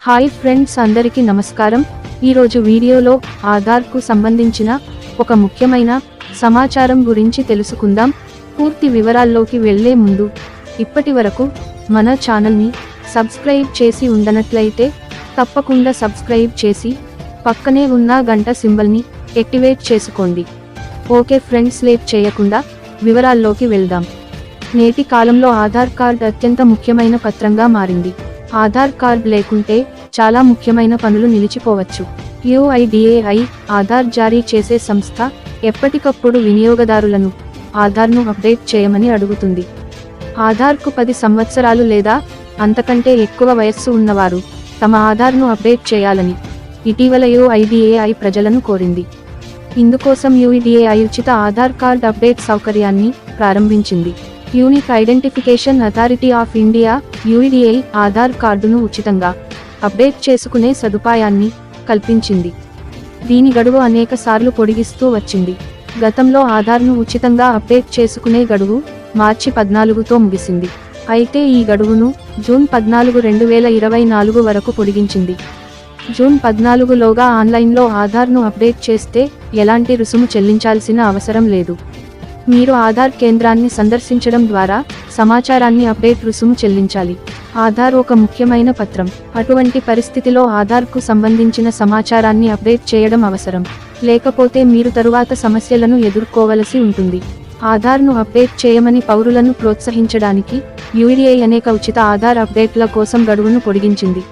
Hi friends, అందరికీ నమస్కారం. ఈరోజు వీడియోలో ఆధార్కు సంబంధించిన ఒక ముఖ్యమైన సమాచారం గురించి తెలుసుకుందాం. పూర్తి వివరాల్లోకి వెళ్లే ముందు ఇప్పటి వరకు మన ఛానల్ని సబ్స్క్రైబ్ చేసి ఉండనట్లయితే తప్పకుండా సబ్స్క్రైబ్ చేసి పక్కనే ఉన్న గంట సింబల్ని యాక్టివేట్ చేసుకోండి. ఓకే ఫ్రెండ్స్, లేట్ చేయకుండా వివరాల్లోకి వెళ్దాం. నేటి కాలంలో ఆధార్ కార్డ్ అత్యంత ముఖ్యమైన పత్రంగా మారింది. ఆధార్ కార్డ్ లేకుంటే చాలా ముఖ్యమైన పనులు నిలిచిపోవచ్చు. UIDAI ఆధార్ జారీ చేసే సంస్థ ఎప్పటికప్పుడు వినియోగదారులను ఆధార్ను అప్డేట్ చేయమని అడుగుతుంది. ఆధార్కు 10 సంవత్సరాలు లేదా అంతకంటే ఎక్కువ వయస్సు ఉన్నవారు తమ ఆధార్ను అప్డేట్ చేయాలని ఇటీవల UIDAI ప్రజలను కోరింది. ఇందుకోసం UIDAI ఉచిత ఆధార్ కార్డ్ అప్డేట్ సౌకర్యాన్ని ప్రారంభించింది. Unique identification authority of India UIDAI Aadhaar కార్డును ఉచితంగా అప్డేట్ చేసుకునే సదుపాయాన్ని కల్పించింది. దీని గడువు అనేక సార్లు పొడిగిస్తూ వచ్చింది. గతంలో ఆధార్ను ఉచితంగా అప్డేట్ చేసుకునే గడువు మార్చి 14తో ముగిసింది. అయితే ఈ గడువును జూన్ 14, 2024 వరకు పొడిగించింది. జూన్ 14లోగా ఆన్లైన్లో ఆధార్ను అప్డేట్ చేస్తే ఎలాంటి రుసుము చెల్లించాల్సిన అవసరం లేదు. మీరు ఆధార్ కేంద్రాన్ని సందర్శించడం ద్వారా సమాచారాన్ని అప్డేట్ రుసుము చెల్లించాలి. ఆధార్ ఒక ముఖ్యమైన పత్రం. అటువంటి పరిస్థితిలో ఆధార్కు సంబంధించిన సమాచారాన్ని అప్డేట్ చేయడం అవసరం. లేకపోతే మీరు తరువాత సమస్యలను ఎదుర్కోవలసి ఉంటుంది. ఆధార్ను అప్డేట్ చేయమని పౌరులను ప్రోత్సహించడానికి UIDAI అనేక ఉచిత ఆధార్ అప్డేట్ల కోసం గడువును పొడిగించింది.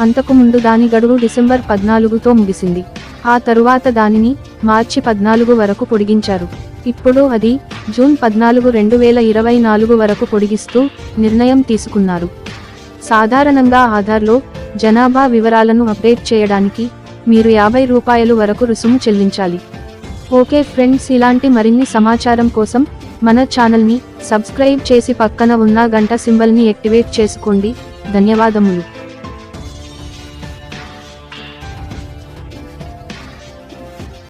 అంతకుముందు దాని గడువు డిసెంబర్ 14తో ముగిసింది. ఆ తరువాత దానిని మార్చి 14 వరకు పొడిగించారు. ఇప్పుడు అది జూన్ 14, 2024 వరకు పొడిగిస్తూ నిర్ణయం తీసుకున్నారు. సాధారణంగా ఆధార్లో జనాభా వివరాలను అప్డేట్ చేయడానికి మీరు ₹50 వరకు రుసుము చెల్లించాలి. ఓకే ఫ్రెండ్స్, ఇలాంటి మరిన్ని సమాచారం కోసం మన ఛానల్ని సబ్స్క్రైబ్ చేసి పక్కన ఉన్న గంట సింబల్ని యాక్టివేట్ చేసుకోండి. ధన్యవాదములు.